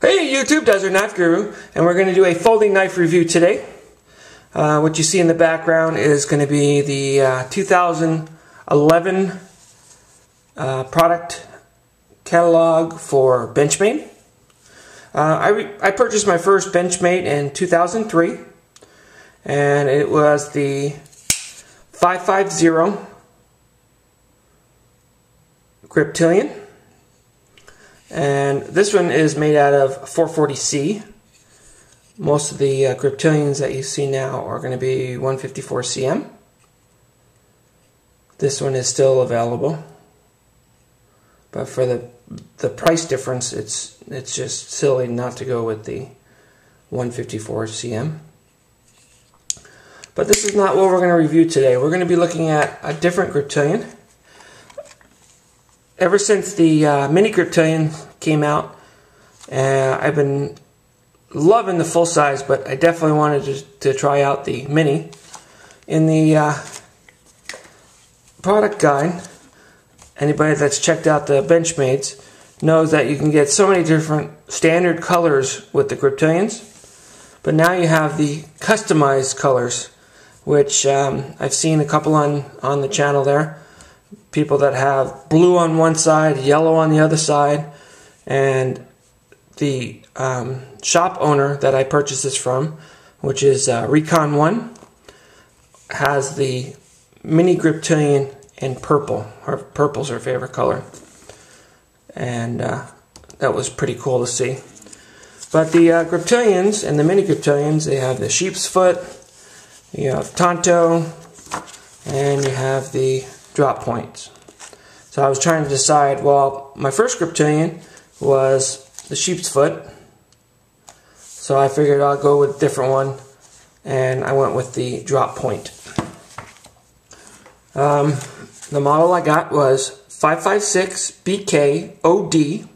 Hey YouTube, Desert Knife Guru, and we're going to do a folding knife review today. What you see in the background is going to be the 2011 product catalog for Benchmade. I purchased my first Benchmade in 2003, and it was the 550 Griptilian. And this one is made out of 440C. Most of the Griptilians that you see now are going to be 154 cm. This one is still available, but for the price difference, it's just silly not to go with the 154 cm. But this is not what we're going to review today. We're going to be looking at a different Griptilian. Ever since the mini Griptilian came out, I've been loving the full size, but I definitely wanted to try out the mini. In the product guide, anybody that's checked out the Benchmades knows that you can get so many different standard colors with the Griptilians, but now you have the customized colors, which I've seen a couple on the channel there. People that have blue on one side, yellow on the other side, and the shop owner that I purchased this from, which is Recon 1, has the mini Griptilian in purple. Purple's her favorite color, and that was pretty cool to see. But the Griptilians and the mini Griptilians, they have the sheep's foot, you have Tonto, and you have the drop points. So I was trying to decide, well, my first Griptilian was the sheep's foot, so I figured I'll go with a different one, and I went with the drop point. The model I got was 556 BK OD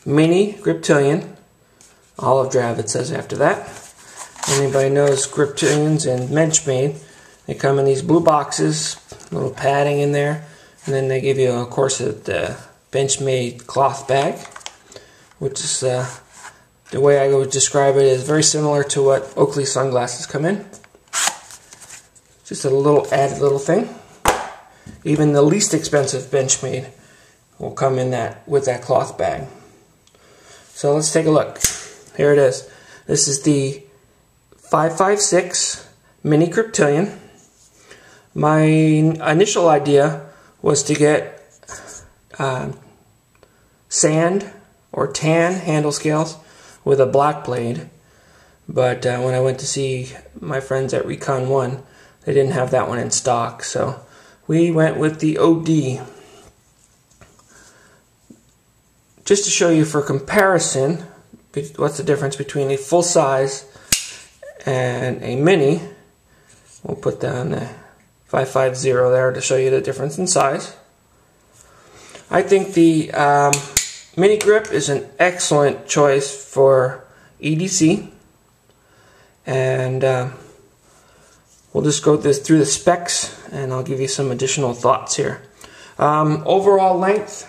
Mini Griptilian, olive drab it says after that. Anybody knows Griptilians and Benchmade, they come in these blue boxes, little padding in there, and then they give you, of course, the Benchmade cloth bag, which is the way I would describe it is very similar to what Oakley sunglasses come in. Just a little added little thing. Even the least expensive Benchmade will come in with that cloth bag. So let's take a look. Here it is. This is the 556 Mini Griptilian. My initial idea was to get sand or tan handle scales with a black blade, but when I went to see my friends at Recon 1, they didn't have that one in stock, so we went with the OD. Just to show you for comparison what's the difference between a full size and a mini, we'll put down the 550 there to show you the difference in size. I think the mini grip is an excellent choice for EDC, and we'll just go through the specs, and I'll give you some additional thoughts here. Overall length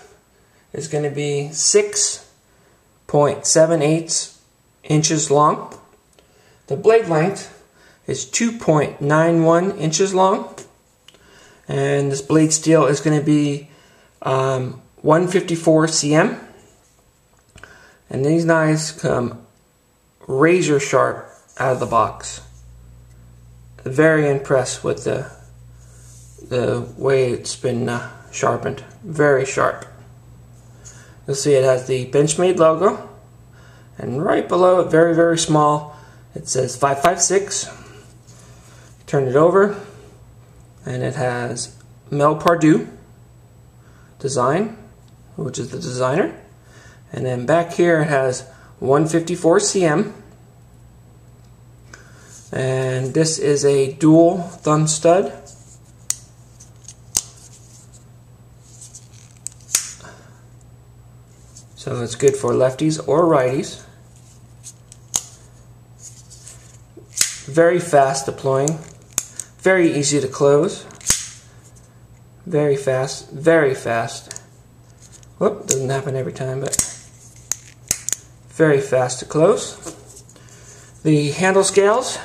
is going to be 6.78 inches long. The blade length is 2.91 inches long. And this blade steel is going to be 154 cm. And these knives come razor sharp out of the box. Very impressed with the way it's been sharpened. Very sharp. You'll see it has the Benchmade logo, and right below it, very, very small, it says 556. Turn it over, and it has Mel Pardue design, which is the designer, and then back here it has 154 cm, and this is a dual thumb stud. So it's good for lefties or righties. Very fast deploying, very easy to close. Very fast, very fast. Whoop, doesn't happen every time, but very fast to close. The handle scales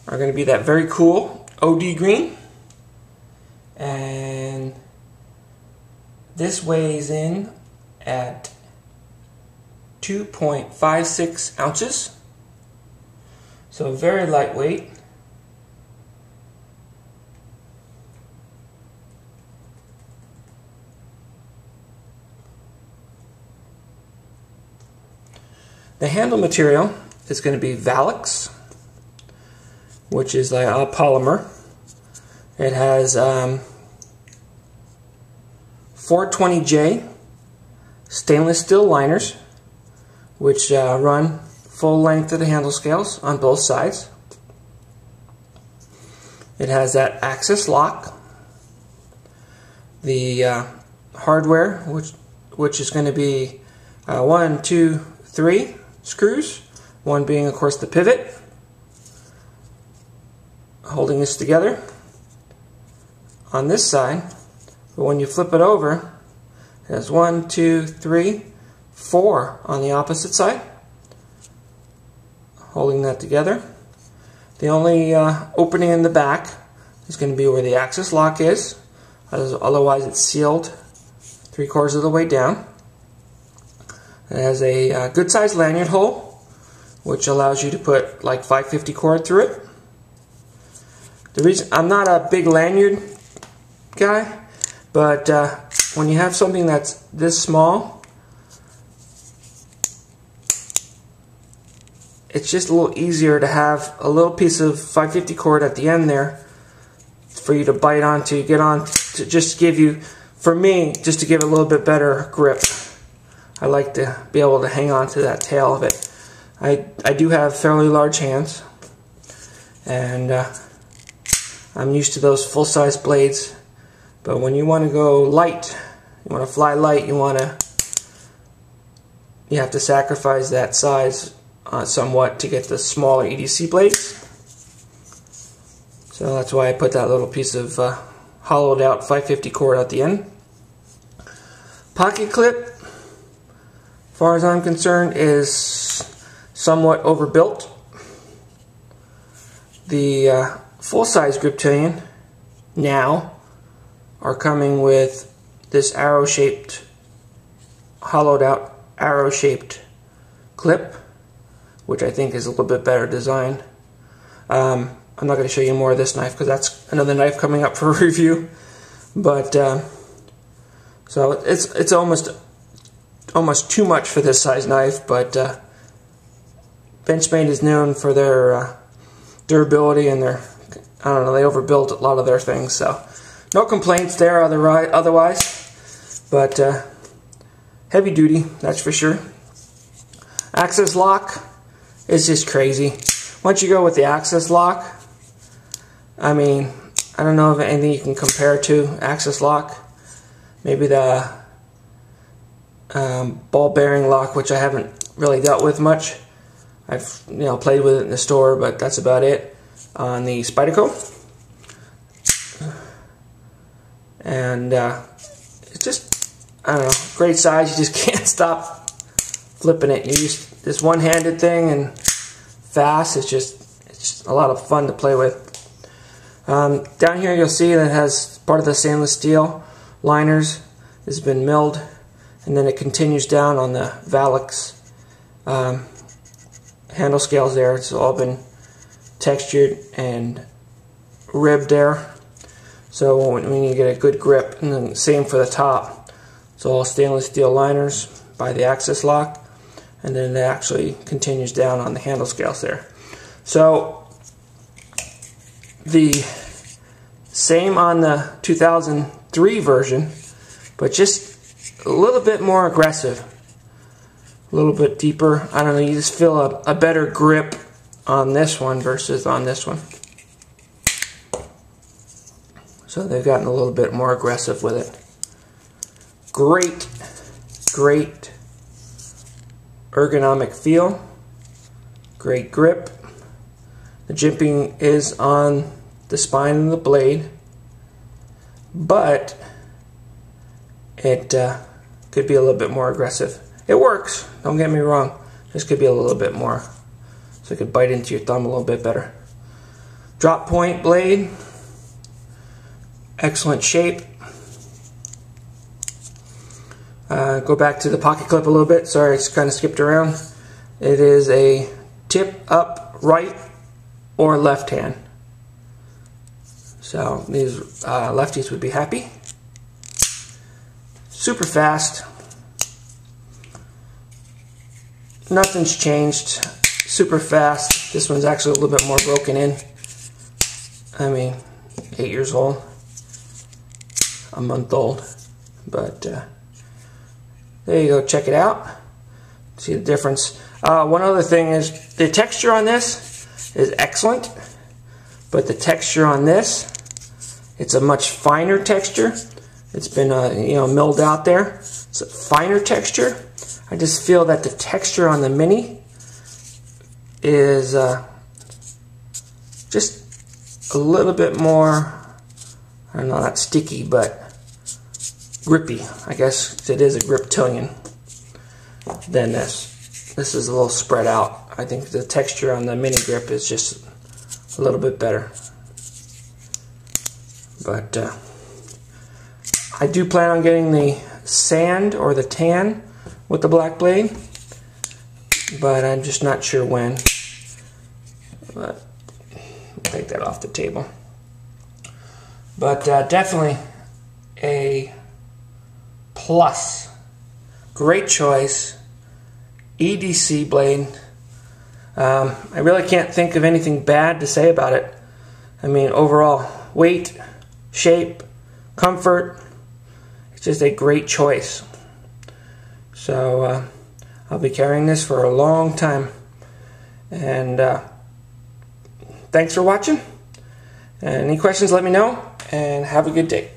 are going to be that very cool OD green, and this weighs in at 2.56 ounces, so very lightweight. The handle material is going to be Valix, which is a polymer. It has 420J stainless steel liners, which run full length of the handle scales on both sides. It has that access lock. The hardware, which is going to be 1, 2, 3 screws, one being of course the pivot holding this together on this side, but when you flip it over, it has 1, 2, 3, 4 on the opposite side holding that together. The only opening in the back is going to be where the access lock is, otherwise it's sealed 3/4 of the way down. It has a good sized lanyard hole, which allows you to put like 550 cord through it. The reason I'm not a big lanyard guy, but when you have something that's this small, it's just a little easier to have a little piece of 550 cord at the end there for you to bite onto, get on, to just give you, for me, just to give it a little bit better grip. I like to be able to hang on to that tail of it. I do have fairly large hands, and I'm used to those full-size blades, but when you want to go light, you want to fly light, you have to sacrifice that size somewhat to get the smaller EDC blades. So that's why I put that little piece of hollowed out 550 cord at the end. Pocket clip, as far as I'm concerned, is somewhat overbuilt. The full-size Griptilian now are coming with this arrow-shaped, hollowed out arrow-shaped clip, which I think is a little bit better design. I'm not going to show you more of this knife because that's another knife coming up for review. But so it's almost too much for this size knife. But Benchmade is known for their durability and their, I don't know, they overbuilt a lot of their things. So no complaints there otherwise. But heavy duty, that's for sure. Access lock is just crazy. Once you go with the access lock, I mean, I don't know of anything you can compare to access lock. Maybe the ball bearing lock, which I haven't really dealt with much. I've played with it in the store, but that's about it on the Spyderco. And it's just, I don't know, great size. You just can't stop flipping it. You use this one-handed thing and fast. It's just a lot of fun to play with. Down here you'll see that it has part of the stainless steel liners has been milled, and then it continues down on the Valix handle scales there. It's all been textured and ribbed there, so when you get a good grip. And then same for the top. It's all stainless steel liners by the access lock, and then it actually continues down on the handle scales there. So the same on the 2003 version, but just a little bit more aggressive, a little bit deeper. I don't know, you just feel a better grip on this one versus on this one. So they've gotten a little bit more aggressive with it. Great ergonomic feel, great grip. The jimping is on the spine of the blade, but it could be a little bit more aggressive. It works, don't get me wrong. This could be a little bit more, so it could bite into your thumb a little bit better. Drop point blade, excellent shape. Go back to the pocket clip a little bit. Sorry, it's kind of skipped around. It is a tip up right or left hand. So these lefties would be happy. Super fast. Nothing's changed. Super fast. This one's actually a little bit more broken in. I mean, 8 years old. A month old. But there you go. Check it out. See the difference. One other thing is the texture on this is excellent. But the texture on this, it's a much finer texture. It's been milled out there. It's a finer texture. I just feel that the texture on the Mini is just a little bit more, I don't know, not sticky, but grippy. I guess it is a Griptilian than this. This is a little spread out. I think the texture on the Mini Grip is just a little bit better. But I do plan on getting the sand or the tan with the black blade, but I'm just not sure when. But we'll take that off the table. But definitely a plus. Great choice. EDC blade. I really can't think of anything bad to say about it. I mean, overall, weight, shape, comfort, it's just a great choice. So I'll be carrying this for a long time. And thanks for watching. And any questions, let me know. And have a good day.